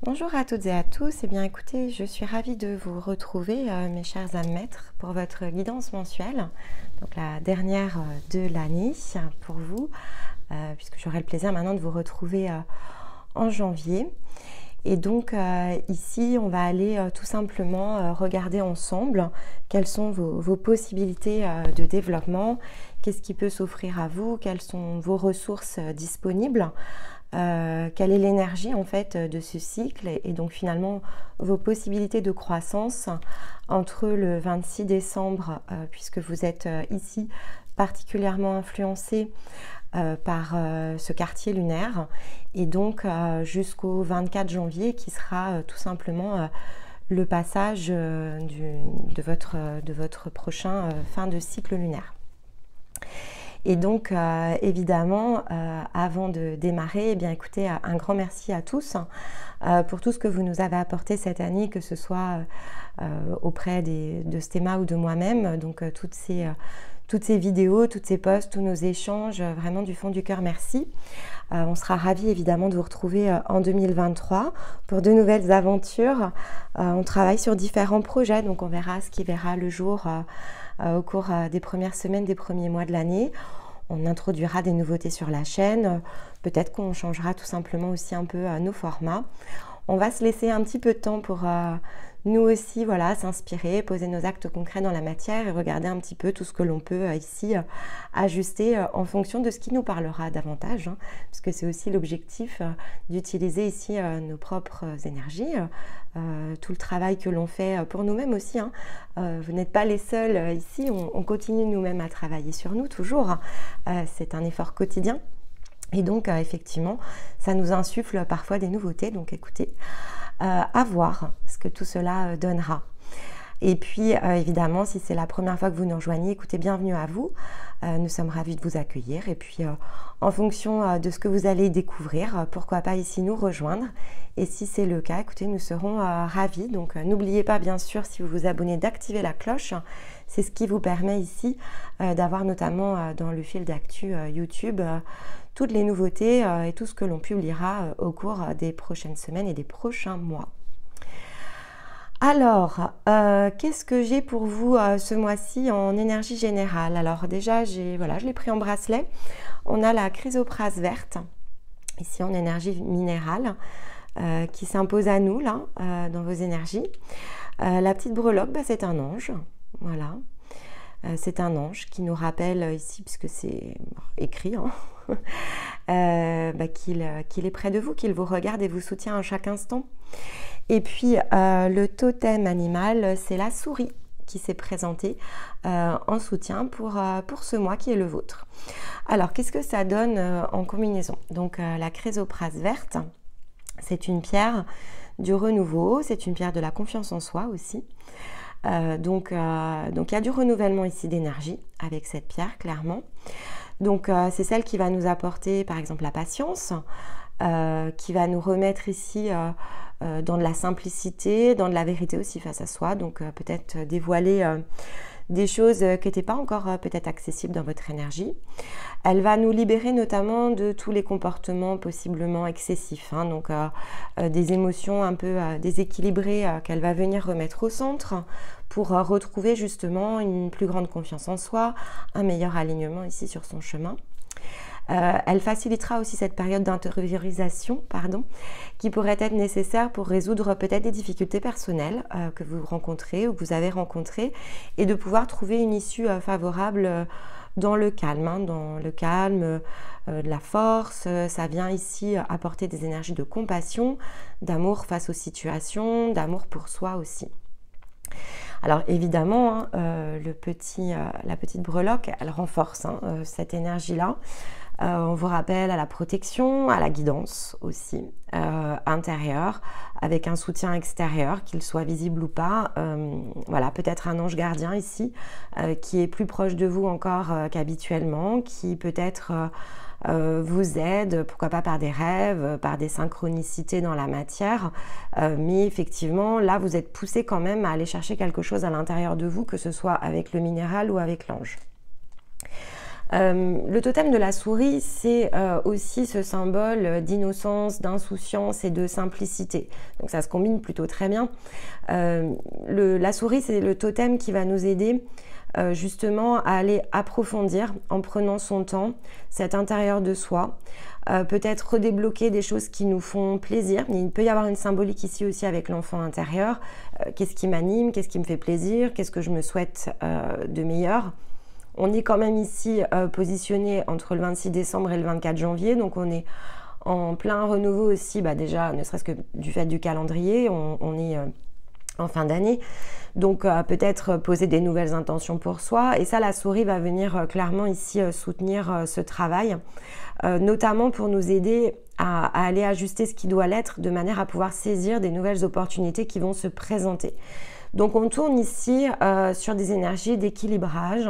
Bonjour à toutes et à tous. Eh bien, écoutez, je suis ravie de vous retrouver, mes chers âmes maîtres, pour votre guidance mensuelle, donc la dernière de l'année pour vous, puisque j'aurai le plaisir maintenant de vous retrouver en janvier. Et donc ici, on va aller tout simplement regarder ensemble quelles sont vos possibilités de développement, qu'est-ce qui peut s'offrir à vous, quelles sont vos ressources disponibles. Quelle est l'énergie en fait de ce cycle et donc finalement vos possibilités de croissance entre le 26 décembre puisque vous êtes ici particulièrement influencé par ce quartier lunaire et donc jusqu'au 24 janvier qui sera tout simplement le passage de votre prochain fin de cycle lunaire. Et donc, évidemment, avant de démarrer, eh bien, écoutez, un grand merci à tous pour tout ce que vous nous avez apporté cette année, que ce soit auprès de Stéma ou de moi-même. Donc, toutes ces vidéos, toutes ces posts, tous nos échanges, vraiment du fond du cœur, merci. On sera ravis évidemment de vous retrouver en 2023 pour de nouvelles aventures. On travaille sur différents projets, donc on verra ce qui verra le jour au cours des premières semaines, des premiers mois de l'année. On introduira des nouveautés sur la chaîne. Peut-être qu'on changera tout simplement aussi un peu nos formats. On va se laisser un petit peu de temps pour nous aussi s'inspirer, poser nos actes concrets dans la matière et regarder un petit peu tout ce que l'on peut ici ajuster en fonction de ce qui nous parlera davantage, puisque c'est aussi l'objectif d'utiliser ici nos propres énergies, tout le travail que l'on fait pour nous-mêmes aussi. Vous n'êtes pas les seuls ici, on continue nous-mêmes à travailler sur nous toujours. C'est un effort quotidien. Et donc, effectivement, ça nous insuffle parfois des nouveautés. Donc, écoutez, à voir ce que tout cela donnera. Et puis, évidemment, si c'est la première fois que vous nous rejoignez, écoutez, bienvenue à vous. Nous sommes ravis de vous accueillir. Et puis, en fonction de ce que vous allez découvrir, pourquoi pas ici nous rejoindre. Et si c'est le cas, écoutez, nous serons ravis. Donc, n'oubliez pas, bien sûr, si vous vous abonnez, d'activer la cloche. C'est ce qui vous permet ici d'avoir notamment dans le fil d'actu YouTube toutes les nouveautés et tout ce que l'on publiera au cours des prochaines semaines et des prochains mois. Alors, qu'est-ce que j'ai pour vous ce mois-ci en énergie générale? Alors déjà, je l'ai pris en bracelet. On a la chrysoprase verte, ici en énergie minérale, qui s'impose à nous, là, dans vos énergies. La petite breloque, c'est un ange, voilà. C'est un ange qui nous rappelle ici, puisque c'est écrit, qu'il est près de vous, qu'il vous regarde et vous soutient à chaque instant. Et puis, le totem animal, c'est la souris qui s'est présentée en soutien pour ce mois qui est le vôtre. Alors, qu'est-ce que ça donne en combinaison? Donc, la chrysoprase verte, c'est une pierre du renouveau, c'est une pierre de la confiance en soi aussi. Donc, il y a du renouvellement ici d'énergie avec cette pierre, clairement. Donc, c'est celle qui va nous apporter, par exemple, la patience, qui va nous remettre ici dans de la simplicité, dans de la vérité aussi face à soi. Donc, peut-être dévoiler des choses qui n'étaient pas encore peut-être accessibles dans votre énergie. Elle va nous libérer notamment de tous les comportements possiblement excessifs, donc des émotions un peu déséquilibrées qu'elle va venir remettre au centre pour retrouver justement une plus grande confiance en soi, un meilleur alignement ici sur son chemin. Elle facilitera aussi cette période d'intériorisation, qui pourrait être nécessaire pour résoudre peut-être des difficultés personnelles que vous rencontrez ou que vous avez rencontrées et de pouvoir trouver une issue favorable dans le calme, de la force. Ça vient ici apporter des énergies de compassion, d'amour face aux situations, d'amour pour soi aussi. Alors évidemment, la petite breloque, elle renforce cette énergie-là. On vous rappelle à la protection, à la guidance aussi, intérieure, avec un soutien extérieur, qu'il soit visible ou pas. Peut-être un ange gardien ici, qui est plus proche de vous encore qu'habituellement, qui peut-être vous aide, pourquoi pas par des rêves, par des synchronicités dans la matière, mais effectivement, là, vous êtes poussé quand même à aller chercher quelque chose à l'intérieur de vous, que ce soit avec le minéral ou avec l'ange. Le totem de la souris, c'est aussi ce symbole d'innocence, d'insouciance et de simplicité. Donc ça se combine plutôt très bien. La souris, c'est le totem qui va nous aider justement à aller approfondir en prenant son temps cet intérieur de soi, peut-être redébloquer des choses qui nous font plaisir. Il peut y avoir une symbolique ici aussi avec l'enfant intérieur. Qu'est-ce qui m'anime, qu'est-ce qui me fait plaisir, qu'est-ce que je me souhaite de meilleur. On est quand même ici positionné entre le 26 décembre et le 24 janvier, donc on est en plein renouveau aussi, déjà ne serait-ce que du fait du calendrier, on est en fin d'année, donc peut-être poser des nouvelles intentions pour soi, et ça la souris va venir clairement ici soutenir ce travail, notamment pour nous aider à aller ajuster ce qui doit l'être de manière à pouvoir saisir des nouvelles opportunités qui vont se présenter. Donc on tourne ici sur des énergies d'équilibrage,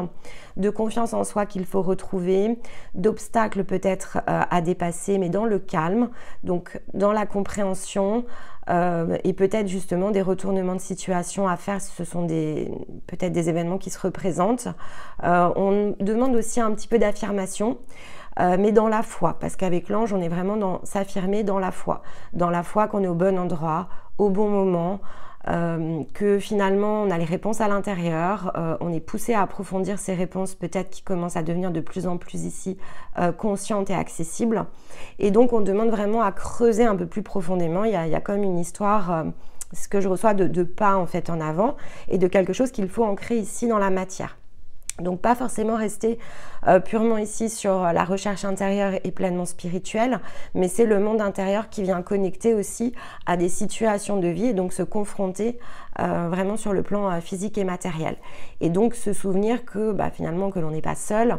de confiance en soi qu'il faut retrouver, d'obstacles peut-être à dépasser, mais dans le calme, donc dans la compréhension et peut-être justement des retournements de situation à faire. Ce sont peut-être des événements qui se représentent. On demande aussi un petit peu d'affirmation. Mais dans la foi, parce qu'avec l'ange, on est vraiment dans s'affirmer dans la foi qu'on est au bon endroit, au bon moment, que finalement on a les réponses à l'intérieur, on est poussé à approfondir ces réponses peut-être qui commencent à devenir de plus en plus ici conscientes et accessibles, et donc on demande vraiment à creuser un peu plus profondément. Il y a comme une histoire, ce que je reçois de pas en fait en avant, et de quelque chose qu'il faut ancrer ici dans la matière. Donc pas forcément rester purement ici sur la recherche intérieure et pleinement spirituelle, mais c'est le monde intérieur qui vient connecter aussi à des situations de vie, et donc se confronter vraiment sur le plan physique et matériel. Et donc se souvenir que finalement que l'on n'est pas seul,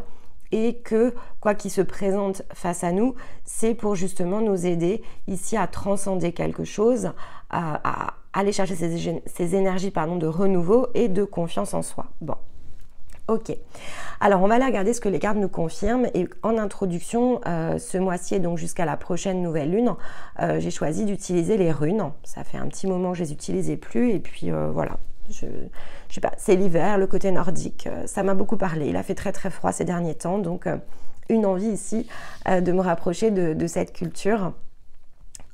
et que quoi qu'il se présente face à nous, c'est pour justement nous aider ici à transcender quelque chose, à aller chercher ces énergies de renouveau et de confiance en soi. Bon. Ok, alors on va aller regarder ce que les cartes nous confirment, et en introduction, ce mois-ci et donc jusqu'à la prochaine nouvelle lune, j'ai choisi d'utiliser les runes. Ça fait un petit moment que je les utilisais plus, et puis voilà, je sais pas, c'est l'hiver, le côté nordique, ça m'a beaucoup parlé. Il a fait très très froid ces derniers temps, donc une envie ici de me rapprocher de cette culture.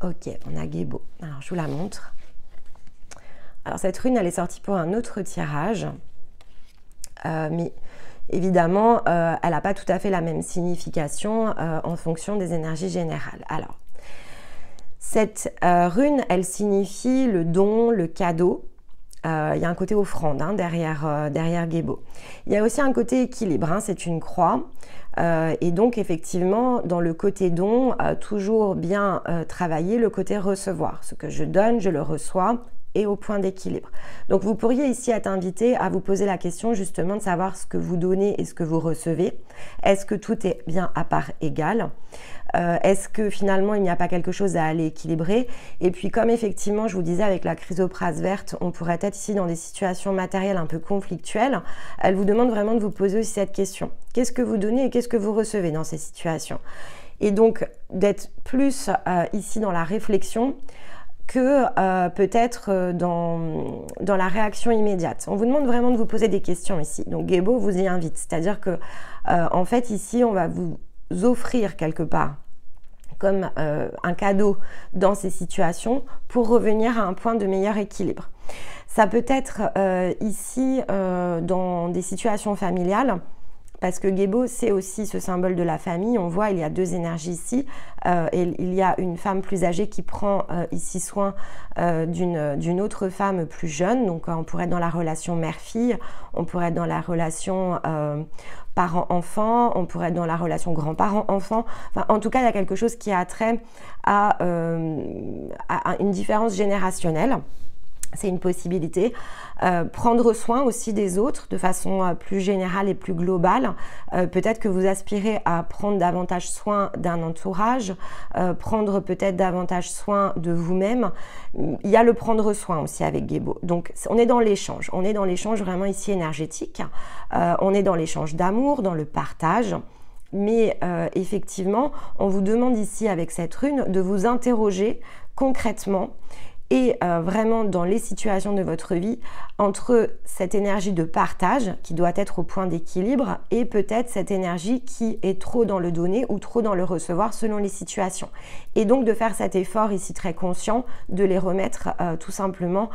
Ok, on a Gébo, alors je vous la montre. Alors cette rune, elle est sortie pour un autre tirage. Mais évidemment, elle n'a pas tout à fait la même signification en fonction des énergies générales. Alors, cette rune, elle signifie le don, le cadeau. Il y a un côté offrande derrière Gébo. Il y a aussi un côté équilibre, c'est une croix. Et donc, effectivement, dans le côté don, toujours bien travailler le côté recevoir. Ce que je donne, je le reçois, et au point d'équilibre. Donc vous pourriez ici être invité à vous poser la question justement de savoir ce que vous donnez et ce que vous recevez. Est-ce que tout est bien à part égale? Est-ce que finalement il n'y a pas quelque chose à aller équilibrer? Et puis comme effectivement je vous disais avec la chrysoprase verte, on pourrait être ici dans des situations matérielles un peu conflictuelles, elle vous demande vraiment de vous poser aussi cette question. Qu'est-ce que vous donnez et qu'est-ce que vous recevez dans ces situations? Et donc d'être plus ici dans la réflexion que peut-être dans la réaction immédiate. On vous demande vraiment de vous poser des questions ici. Donc Gébo vous y invite, c'est-à-dire que en fait ici on va vous offrir quelque part comme un cadeau dans ces situations pour revenir à un point de meilleur équilibre. Ça peut être ici dans des situations familiales, parce que Gébo, c'est aussi ce symbole de la famille. On voit, il y a deux énergies ici. Et il y a une femme plus âgée qui prend ici soin d'une autre femme plus jeune. Donc, on pourrait être dans la relation mère-fille, on pourrait être dans la relation parent-enfant, on pourrait être dans la relation grand-parent-enfant. Enfin, en tout cas, il y a quelque chose qui a trait à une différence générationnelle. C'est une possibilité. Prendre soin aussi des autres de façon plus générale et plus globale. Peut-être que vous aspirez à prendre davantage soin d'un entourage, prendre peut-être davantage soin de vous-même. Il y a le prendre soin aussi avec Gébo. Donc on est dans l'échange. On est dans l'échange vraiment ici énergétique. On est dans l'échange d'amour, dans le partage. Mais effectivement, on vous demande ici avec cette rune de vous interroger concrètement et vraiment dans les situations de votre vie, entre cette énergie de partage qui doit être au point d'équilibre et peut-être cette énergie qui est trop dans le donner ou trop dans le recevoir selon les situations. Et donc de faire cet effort ici très conscient, de les remettre tout simplement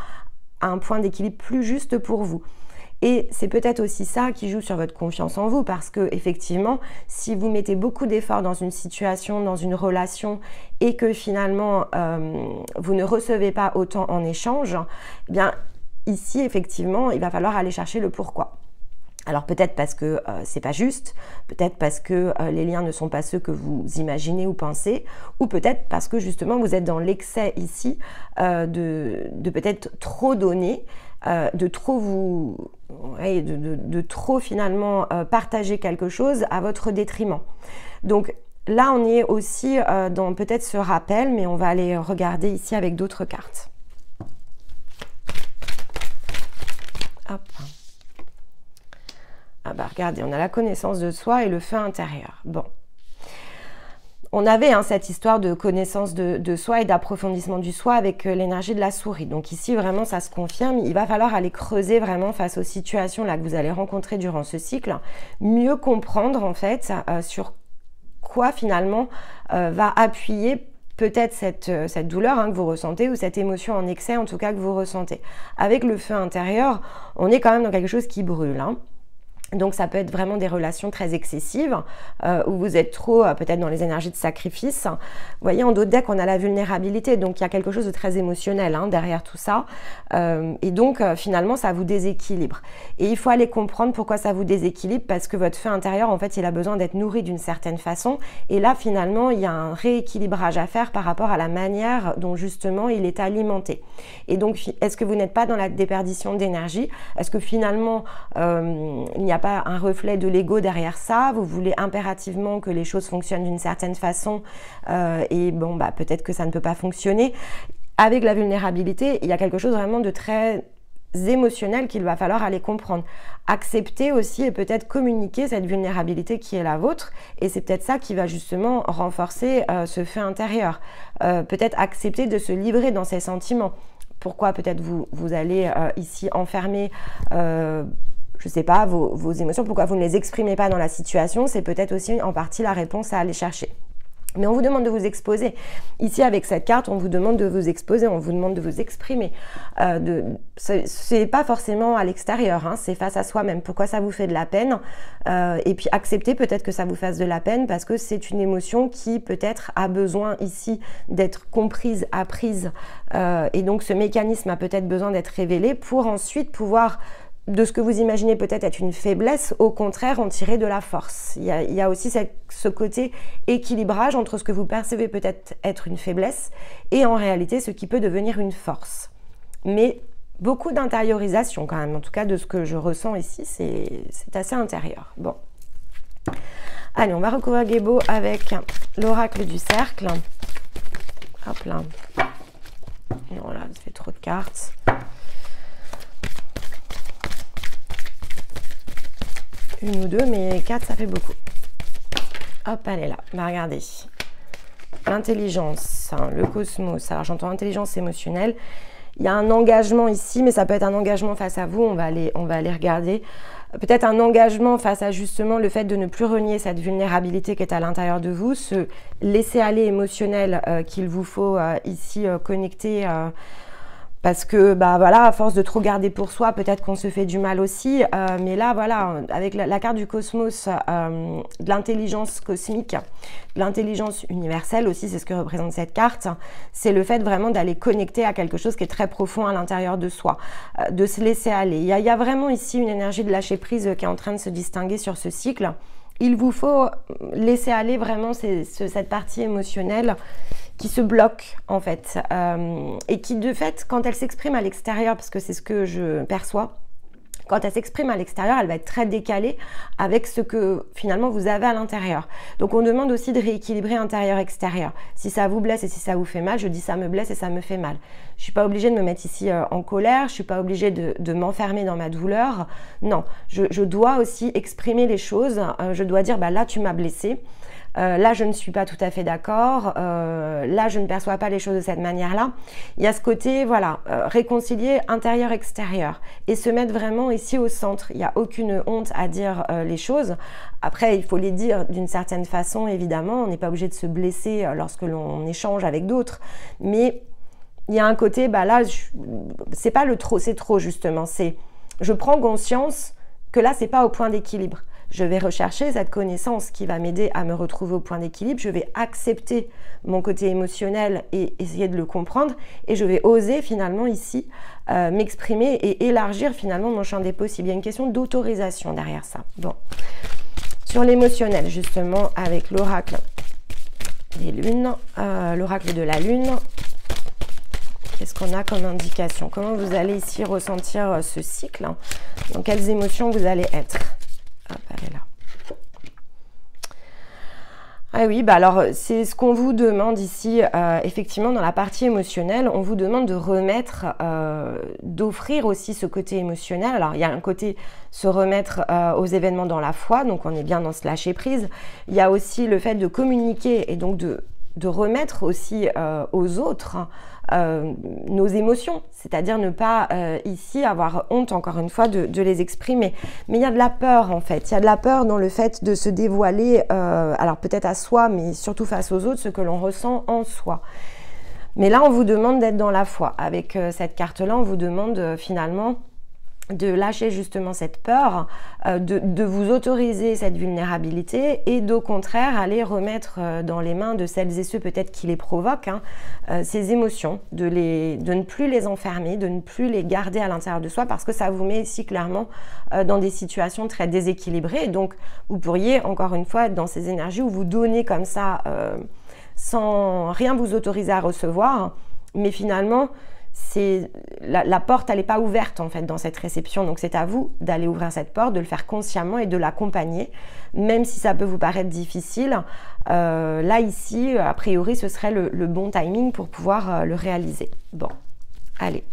à un point d'équilibre plus juste pour vous. Et c'est peut-être aussi ça qui joue sur votre confiance en vous, parce que effectivement, si vous mettez beaucoup d'efforts dans une situation, dans une relation, et que finalement vous ne recevez pas autant en échange, eh bien ici effectivement, il va falloir aller chercher le pourquoi. Alors peut-être parce que c'est pas juste, peut-être parce que les liens ne sont pas ceux que vous imaginez ou pensez, ou peut-être parce que justement vous êtes dans l'excès ici de peut-être trop donner, de trop finalement partager quelque chose à votre détriment. Donc là on est aussi dans peut-être ce rappel, mais on va aller regarder ici avec d'autres cartes. Hop. Ah bah regardez, on a la connaissance de soi et le feu intérieur. Bon. On avait cette histoire de connaissance de soi et d'approfondissement du soi avec l'énergie de la souris. Donc ici, vraiment, ça se confirme. Il va falloir aller creuser vraiment face aux situations là que vous allez rencontrer durant ce cycle. Mieux comprendre, en fait, sur quoi, finalement, va appuyer peut-être cette douleur que vous ressentez ou cette émotion en excès, en tout cas, que vous ressentez. Avec le feu intérieur, on est quand même dans quelque chose qui brûle, Donc ça peut être vraiment des relations très excessives où vous êtes trop peut-être dans les énergies de sacrifice. Vous voyez, en d'autres decks, on a la vulnérabilité. Donc il y a quelque chose de très émotionnel derrière tout ça. Et donc finalement, ça vous déséquilibre. Et il faut aller comprendre pourquoi ça vous déséquilibre, parce que votre feu intérieur, en fait, il a besoin d'être nourri d'une certaine façon. Et là, finalement, il y a un rééquilibrage à faire par rapport à la manière dont justement il est alimenté. Et donc, est-ce que vous n'êtes pas dans la déperdition d'énergie? Est-ce que finalement, il n'y a pas un reflet de l'ego derrière ça? Vous voulez impérativement que les choses fonctionnent d'une certaine façon et bon, peut-être que ça ne peut pas fonctionner. Avec la vulnérabilité, il y a quelque chose vraiment de très émotionnel qu'il va falloir aller comprendre. Accepter aussi et peut-être communiquer cette vulnérabilité qui est la vôtre, et c'est peut-être ça qui va justement renforcer ce feu intérieur. Peut-être accepter de se livrer dans ses sentiments. Pourquoi peut-être vous allez ici enfermer je sais pas, vos émotions, pourquoi vous ne les exprimez pas dans la situation, c'est peut-être aussi en partie la réponse à aller chercher. Mais on vous demande de vous exposer. Ici, avec cette carte, on vous demande de vous exposer, on vous demande de vous exprimer. C'est pas forcément à l'extérieur, c'est face à soi-même. Pourquoi ça vous fait de la peine? Et puis accepter peut-être que ça vous fasse de la peine parce que c'est une émotion qui peut-être a besoin ici d'être comprise, apprise. Et donc ce mécanisme a peut-être besoin d'être révélé pour ensuite pouvoir, de ce que vous imaginez peut-être être une faiblesse, au contraire en tirer de la force. Il y a aussi ce côté équilibrage entre ce que vous percevez peut-être être une faiblesse et en réalité ce qui peut devenir une force. Mais beaucoup d'intériorisation quand même, en tout cas de ce que je ressens ici, c'est assez intérieur. Bon. Allez, on va recouvrir Gébo avec l'oracle du cercle. Hop là. Non, là, ça fait trop de cartes. Une ou deux, mais 4 ça fait beaucoup. Hop, elle est là. Regardez. L'intelligence, le cosmos. Alors j'entends intelligence émotionnelle. Il y a un engagement ici, mais ça peut être un engagement face à vous. On va aller regarder. Peut-être un engagement face à justement le fait de ne plus renier cette vulnérabilité qui est à l'intérieur de vous, ce laisser-aller émotionnel qu'il vous faut ici connecter. Parce que, voilà, à force de trop garder pour soi, peut-être qu'on se fait du mal aussi. Mais là, voilà, avec la carte du cosmos, de l'intelligence cosmique, de l'intelligence universelle aussi, c'est ce que représente cette carte. C'est le fait vraiment d'aller connecter à quelque chose qui est très profond à l'intérieur de soi, de se laisser aller. Il y a vraiment ici une énergie de lâcher prise qui est en train de se distinguer sur ce cycle. Il vous faut laisser aller vraiment cette partie émotionnelle qui se bloque en fait et qui de fait, quand elle s'exprime à l'extérieur, parce que c'est ce que je perçois, quand elle s'exprime à l'extérieur, elle va être très décalée avec ce que finalement vous avez à l'intérieur. Donc on demande aussi de rééquilibrer intérieur-extérieur. Si ça vous blesse et si ça vous fait mal, je dis ça me blesse et ça me fait mal. Je suis pas obligée de me mettre ici en colère, je suis pas obligée de m'enfermer dans ma douleur. Non, je dois aussi exprimer les choses, je dois dire là tu m'as blessé. là je ne suis pas tout à fait d'accord, là je ne perçois pas les choses de cette manière-là. Il y a ce côté, voilà, réconcilier intérieur-extérieur et se mettre vraiment ici au centre. Il n'y a aucune honte à dire les choses. Après, il faut les dire d'une certaine façon, évidemment. On n'est pas obligé de se blesser lorsque l'on échange avec d'autres, mais il y a un côté, bah là, c'est pas le trop, c'est trop justement. C'est, je prends conscience que là, c'est pas au point d'équilibre. Je vais rechercher cette connaissance qui va m'aider à me retrouver au point d'équilibre. Je vais accepter mon côté émotionnel et essayer de le comprendre. Et je vais oser finalement ici m'exprimer et élargir finalement mon champ des possibles. Il y a une question d'autorisation derrière ça. Bon. Sur l'émotionnel, justement, avec l'oracle des lunes, l'oracle de la lune, qu'est-ce qu'on a comme indication? Comment vous allez ici ressentir ce cycle? Dans quelles émotions vous allez être? Hop, elle est là. Ah oui, bah alors c'est ce qu'on vous demande ici, effectivement dans la partie émotionnelle, on vous demande de remettre, d'offrir aussi ce côté émotionnel. Alors il y a un côté se remettre aux événements dans la foi, donc on est bien dans ce lâcher prise. Il y a aussi le fait de communiquer et donc de remettre aussi aux autres nos émotions, c'est-à-dire ne pas ici avoir honte encore une fois de les exprimer. Mais il y a de la peur en fait, il y a de la peur dans le fait de se dévoiler, alors peut-être à soi, mais surtout face aux autres, ce que l'on ressent en soi. Mais là, on vous demande d'être dans la foi. Avec cette carte-là, on vous demande finalement de lâcher justement cette peur, de vous autoriser cette vulnérabilité et d'au contraire aller remettre dans les mains de celles et ceux peut-être qui les provoquent ces émotions, de ne plus les enfermer, de ne plus les garder à l'intérieur de soi parce que ça vous met ici clairement dans des situations très déséquilibrées. Et donc vous pourriez encore une fois être dans ces énergies où vous donnez comme ça sans rien vous autoriser à recevoir, mais finalement la porte, elle n'est pas ouverte en fait dans cette réception, donc c'est à vous d'aller ouvrir cette porte, de le faire consciemment et de l'accompagner, même si ça peut vous paraître difficile. Là ici, a priori, ce serait le bon timing pour pouvoir le réaliser. Bon, allez,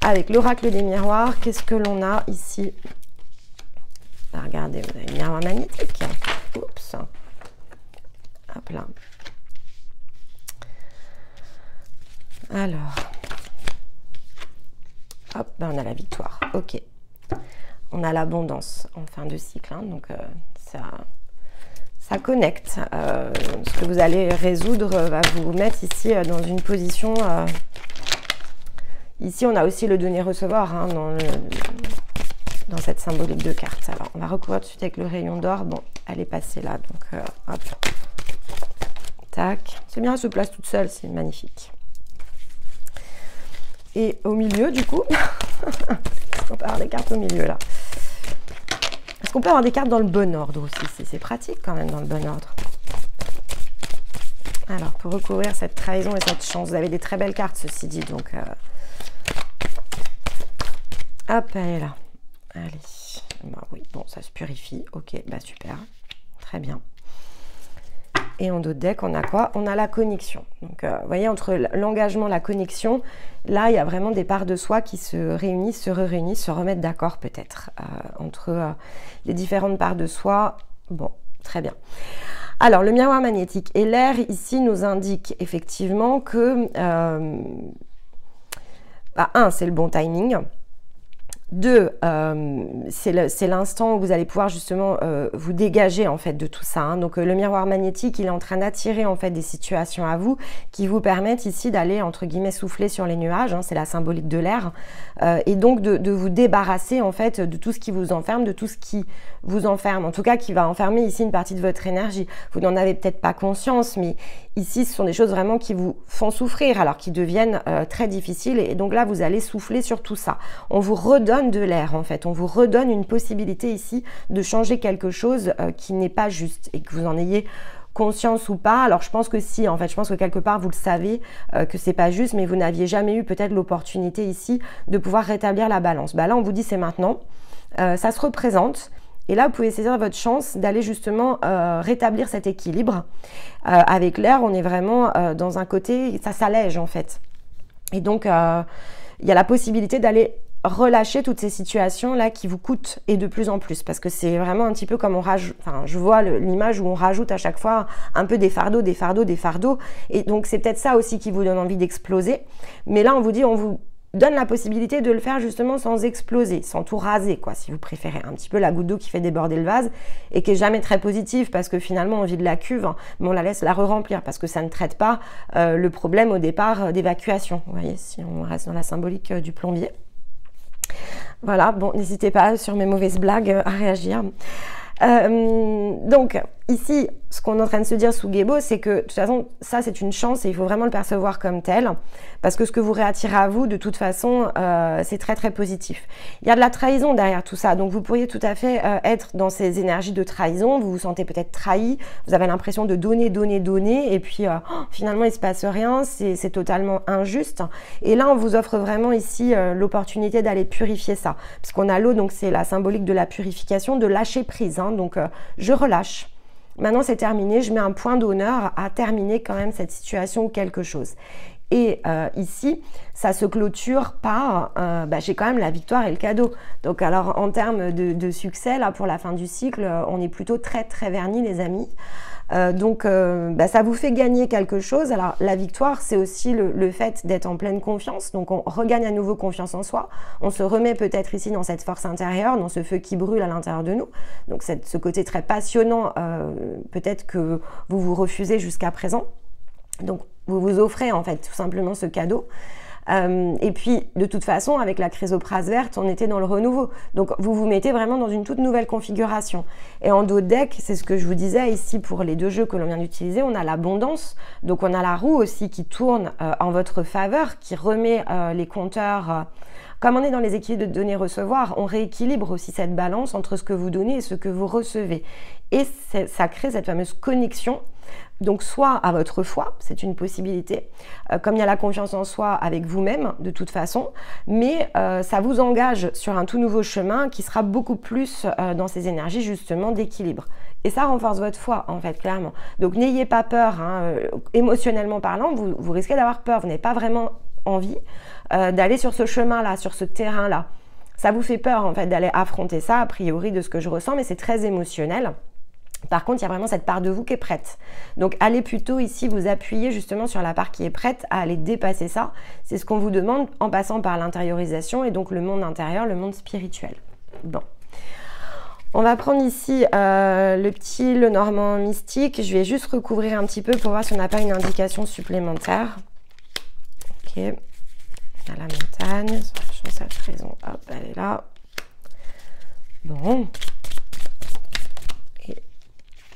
avec l'oracle des miroirs, qu'est-ce que l'on a ici? Regardez, vous avez le miroir magnétique. Oups, hop là. Alors... Hop, ben on a la victoire, ok. On a l'abondance en fin de cycle, hein, donc ça connecte. Ce que vous allez résoudre va vous mettre ici dans une position... Ici, on a aussi le donner-recevoir hein, dans cette symbolique de carte. Alors, on va recouvrir tout de suite avec le rayon d'or. Bon, elle est passée là, donc hop. Tac. C'est bien, elle se place toute seule, c'est magnifique. Et au milieu, du coup, est-ce qu'on peut avoir des cartes au milieu, là? Est-ce qu'on peut avoir des cartes dans le bon ordre aussi? C'est pratique, quand même, dans le bon ordre. Alors, pour recouvrir cette trahison et cette chance, vous avez des très belles cartes, ceci dit, donc... Hop, elle est là. Allez. Bah, oui, bon, ça se purifie. Ok, bah super. Très bien. Et en dos de deck, on a quoi? On a la connexion. Donc, vous voyez, entre l'engagement, la connexion, là, il y a vraiment des parts de soi qui se réunissent, se réunissent, se remettent d'accord peut-être entre les différentes parts de soi. Bon, très bien. Alors, le miroir magnétique et l'air, ici, nous indique effectivement que, un, c'est le bon timing. Deux, c'est l'instant où vous allez pouvoir justement vous dégager en fait de tout ça. Hein. Donc le miroir magnétique, il est en train d'attirer en fait des situations à vous qui vous permettent ici d'aller entre guillemets souffler sur les nuages. Hein, c'est la symbolique de l'air et donc de vous débarrasser en fait de tout ce qui vous enferme, de tout ce qui vous enferme. En tout cas, qui va enfermer ici une partie de votre énergie. Vous n'en avez peut-être pas conscience, mais ici, ce sont des choses vraiment qui vous font souffrir, alors qui deviennent très difficiles. Et donc là, vous allez souffler sur tout ça. On vous redonne de l'air, en fait. On vous redonne une possibilité ici de changer quelque chose qui n'est pas juste et que vous en ayez conscience ou pas. Alors, je pense que si, en fait, je pense que quelque part, vous le savez que c'est pas juste, mais vous n'aviez jamais eu peut-être l'opportunité ici de pouvoir rétablir la balance. Bah là, on vous dit c'est maintenant. Ça se représente. Et là, vous pouvez saisir votre chance d'aller justement rétablir cet équilibre. Avec l'air, on est vraiment dans un côté, ça s'allège en fait. Et donc, il y a la possibilité d'aller relâcher toutes ces situations là qui vous coûtent et de plus en plus, parce que c'est vraiment un petit peu comme on rajoute, enfin je vois l'image où on rajoute à chaque fois un peu des fardeaux, des fardeaux, des fardeaux, et donc c'est peut-être ça aussi qui vous donne envie d'exploser. Mais là on vous dit, on vous donne la possibilité de le faire justement sans exploser, sans tout raser quoi, si vous préférez, un petit peu la goutte d'eau qui fait déborder le vase et qui est jamais très positive, parce que finalement on vide la cuve, mais on la laisse la re-remplir parce que ça ne traite pas le problème au départ d'évacuation. Vous voyez, si on reste dans la symbolique du plombier. Voilà, bon, n'hésitez pas sur mes mauvaises blagues à réagir. Donc ici, ce qu'on est en train de se dire sous Gébo, c'est que de toute façon, ça c'est une chance et il faut vraiment le percevoir comme tel, parce que ce que vous réattirez à vous, de toute façon, c'est très très positif. Il y a de la trahison derrière tout ça, donc vous pourriez tout à fait être dans ces énergies de trahison, vous vous sentez peut-être trahi, vous avez l'impression de donner, donner, donner, et puis finalement il se passe rien, c'est totalement injuste. Et là, on vous offre vraiment ici l'opportunité d'aller purifier ça, parce qu'on a l'eau, donc c'est la symbolique de la purification, de lâcher prise, hein, donc je relâche. Maintenant, c'est terminé, je mets un point d'honneur à terminer quand même cette situation ou quelque chose. Et ici, ça se clôture par, j'ai quand même la victoire et le cadeau. Donc alors, en termes de succès, là, pour la fin du cycle, on est plutôt très, très vernis, les amis. Ça vous fait gagner quelque chose. Alors, la victoire, c'est aussi le fait d'être en pleine confiance. Donc, on regagne à nouveau confiance en soi. On se remet peut-être ici dans cette force intérieure, dans ce feu qui brûle à l'intérieur de nous. Donc, ce côté très passionnant, peut-être que vous vous refusez jusqu'à présent. Donc, vous vous offrez en fait tout simplement ce cadeau. Et puis, de toute façon, avec la chrysoprase verte, on était dans le renouveau. Donc, vous vous mettez vraiment dans une toute nouvelle configuration. Et en dos de deck, c'est ce que je vous disais ici pour les deux jeux que l'on vient d'utiliser, on a l'abondance. Donc, on a la roue aussi qui tourne en votre faveur, qui remet les compteurs... Comme on est dans les équilibres de donner-recevoir, on rééquilibre aussi cette balance entre ce que vous donnez et ce que vous recevez. Et ça crée cette fameuse connexion. Donc soit à votre foi, c'est une possibilité, comme il y a la confiance en soi avec vous-même de toute façon, mais ça vous engage sur un tout nouveau chemin qui sera beaucoup plus dans ces énergies justement d'équilibre. Et ça renforce votre foi en fait, clairement. Donc n'ayez pas peur, hein, émotionnellement parlant, vous risquez d'avoir peur, vous n'avez pas vraiment envie d'aller sur ce chemin-là, sur ce terrain-là. Ça vous fait peur en fait d'aller affronter ça, a priori de ce que je ressens, mais c'est très émotionnel. Par contre, il y a vraiment cette part de vous qui est prête. Donc, allez plutôt ici vous appuyer justement sur la part qui est prête à aller dépasser ça. C'est ce qu'on vous demande en passant par l'intériorisation et donc le monde intérieur, le monde spirituel. Bon. On va prendre ici le petit Lenormand mystique. Je vais juste recouvrir un petit peu pour voir si on n'a pas une indication supplémentaire. Ok. À la montagne. Sur cette raison. Hop, elle est là. Bon.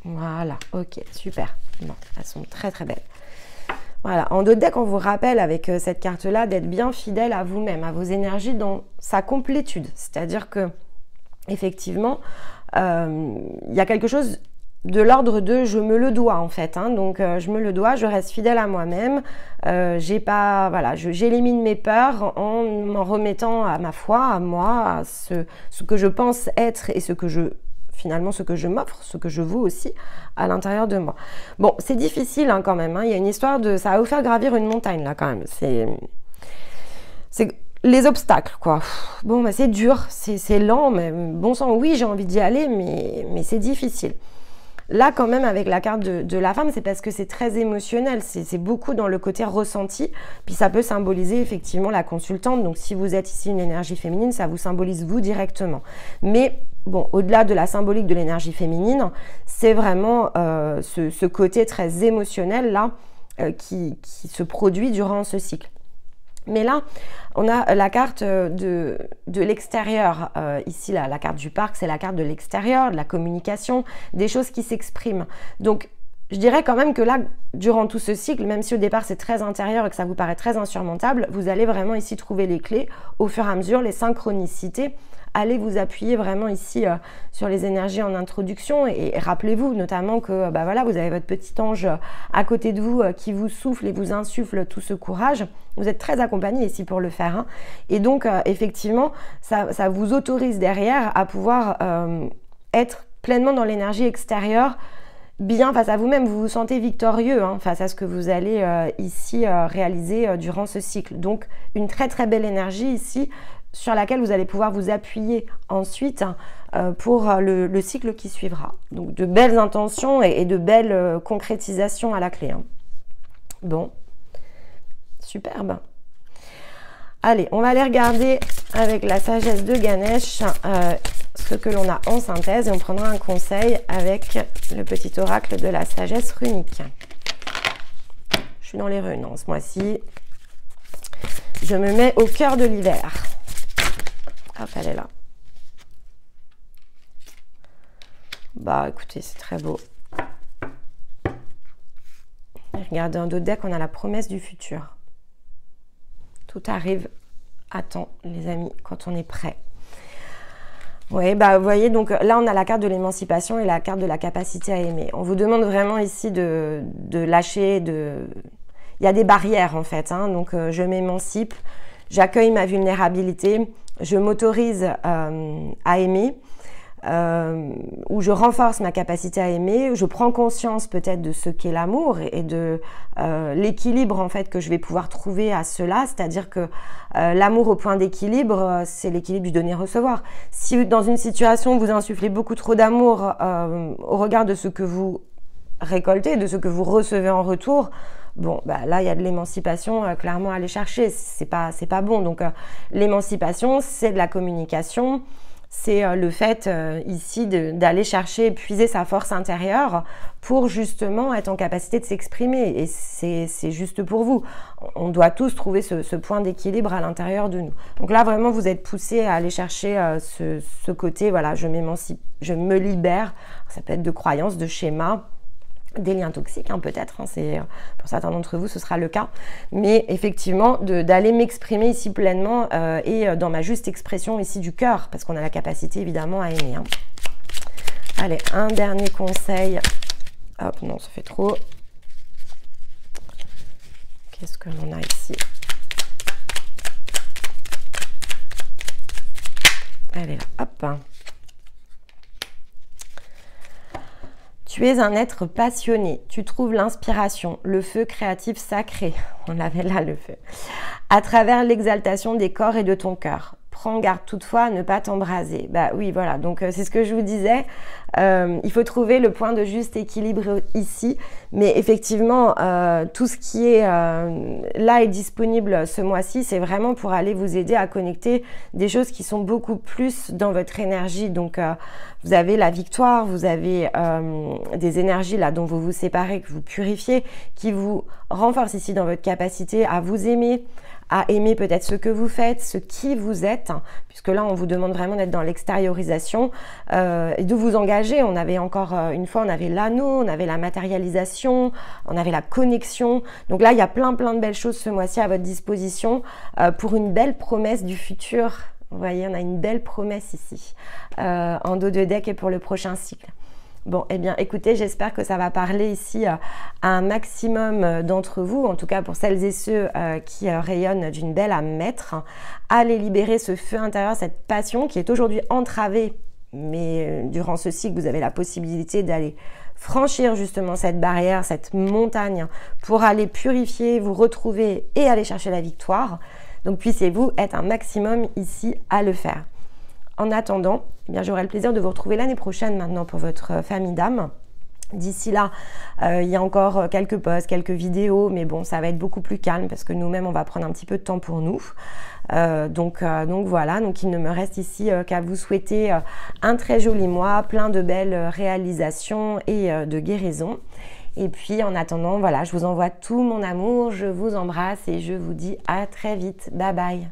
Voilà, ok, super. Bon, elles sont très très belles. Voilà, en dos de deck, on vous rappelle avec cette carte-là d'être bien fidèle à vous-même, à vos énergies dans sa complétude. C'est-à-dire que, effectivement, il y a quelque chose de l'ordre de je me le dois en fait. Hein, donc, je me le dois, je reste fidèle à moi-même. J'élimine mes peurs en m'en remettant à ma foi, à moi, à ce que je pense être et ce que finalement ce que je m'offre, ce que je vaux aussi à l'intérieur de moi. Bon, c'est difficile hein, quand même, hein. Il y a une histoire de... Ça va vous faire gravir une montagne là quand même. C'est les obstacles quoi. Bon, c'est dur, c'est lent, mais bon sang, oui, j'ai envie d'y aller, mais c'est difficile. Là, quand même, avec la carte de la femme, c'est parce que c'est très émotionnel. C'est beaucoup dans le côté ressenti. Puis ça peut symboliser effectivement la consultante. Donc, si vous êtes ici une énergie féminine, ça vous symbolise vous directement. Mais bon, au-delà de la symbolique de l'énergie féminine, c'est vraiment ce côté très émotionnel là qui se produit durant ce cycle. Mais là, on a la carte de l'extérieur. Ici, la carte du parc, c'est la carte de l'extérieur, de la communication, des choses qui s'expriment. Donc, je dirais quand même que là, durant tout ce cycle, même si au départ c'est très intérieur et que ça vous paraît très insurmontable, vous allez vraiment ici trouver les clés au fur et à mesure, les synchronicités. Allez vous appuyer vraiment ici sur les énergies en introduction et rappelez-vous notamment que voilà, vous avez votre petit ange à côté de vous qui vous souffle et vous insuffle tout ce courage. Vous êtes très accompagné ici pour le faire. Hein. Et donc, effectivement, ça vous autorise derrière à pouvoir être pleinement dans l'énergie extérieure bien face à vous-même, vous vous sentez victorieux hein, face à ce que vous allez ici réaliser durant ce cycle. Donc une très très belle énergie ici sur laquelle vous allez pouvoir vous appuyer ensuite pour le cycle qui suivra. Donc de belles intentions et de belles concrétisations à la clé. Hein. Bon, superbe. Allez, on va aller regarder avec la sagesse de Ganesh ce que l'on a en synthèse et on prendra un conseil avec le petit oracle de la sagesse runique. Je suis dans les runes ce mois-ci. Je me mets au cœur de l'hiver. Hop, elle est là. Bah écoutez, c'est très beau. Et regardez un autre deck, on a la promesse du futur. Tout arrive à temps, les amis, quand on est prêt. Oui, bah vous voyez, donc là on a la carte de l'émancipation et la carte de la capacité à aimer. On vous demande vraiment ici de lâcher, il y a des barrières en fait, hein, donc je m'émancipe, j'accueille ma vulnérabilité, je m'autorise à aimer, où je renforce ma capacité à aimer, je prends conscience peut-être de ce qu'est l'amour et de l'équilibre en fait que je vais pouvoir trouver à cela, c'est-à-dire que l'amour au point d'équilibre, c'est l'équilibre du donner-recevoir. Si dans une situation vous insufflez beaucoup trop d'amour au regard de ce que vous récoltez, de ce que vous recevez en retour, bon, bah là, il y a de l'émancipation clairement à aller chercher. C'est pas bon. Donc, l'émancipation, c'est de la communication. C'est le fait ici d'aller chercher, puiser sa force intérieure pour justement être en capacité de s'exprimer. Et c'est juste pour vous. On doit tous trouver ce point d'équilibre à l'intérieur de nous. Donc là, vraiment, vous êtes poussés à aller chercher ce côté, voilà, je m'émancipe, je me libère. Ça peut être de croyances, de schémas, des liens toxiques hein, peut-être, hein, pour certains d'entre vous ce sera le cas, mais effectivement d'aller m'exprimer ici pleinement et dans ma juste expression ici du cœur, parce qu'on a la capacité évidemment à aimer. Hein. Allez, un dernier conseil. Hop, non, ça fait trop. Qu'est-ce que l'on a ici? Elle est là, hop. Tu es un être passionné, tu trouves l'inspiration, le feu créatif sacré, on l'avait là le feu, à travers l'exaltation des corps et de ton cœur. Prends garde toutefois à ne pas t'embraser. Bah oui, voilà, donc c'est ce que je vous disais, il faut trouver le point de juste équilibre ici, mais effectivement, tout ce qui est là est disponible ce mois-ci, c'est vraiment pour aller vous aider à connecter des choses qui sont beaucoup plus dans votre énergie, donc vous avez la victoire, vous avez des énergies là dont vous vous séparez, que vous purifiez, qui vous renforcent ici dans votre capacité à vous aimer, à aimer peut-être ce que vous faites, ce qui vous êtes, hein, puisque là on vous demande vraiment d'être dans l'extériorisation et de vous engager. On avait encore une fois, on avait l'anneau, on avait la matérialisation, on avait la connexion. Donc là il y a plein de belles choses ce mois-ci à votre disposition pour une belle promesse du futur. Vous voyez, on a une belle promesse ici en dos de deck et pour le prochain cycle. Bon, eh bien, écoutez, j'espère que ça va parler ici à un maximum d'entre vous, en tout cas pour celles et ceux qui rayonnent d'une belle âme maître. Allez libérer ce feu intérieur, cette passion qui est aujourd'hui entravée, mais durant ce cycle, vous avez la possibilité d'aller franchir justement cette barrière, cette montagne pour aller purifier, vous retrouver et aller chercher la victoire. Donc, puissiez-vous être un maximum ici à le faire. En attendant, eh bien, j'aurai le plaisir de vous retrouver l'année prochaine maintenant pour votre famille d'âme. D'ici là, il y a encore quelques posts, quelques vidéos, mais bon, ça va être beaucoup plus calme parce que nous-mêmes, on va prendre un petit peu de temps pour nous. Donc voilà, donc il ne me reste ici qu'à vous souhaiter un très joli mois, plein de belles réalisations et de guérisons. Et puis en attendant, voilà, je vous envoie tout mon amour, je vous embrasse et je vous dis à très vite. Bye bye.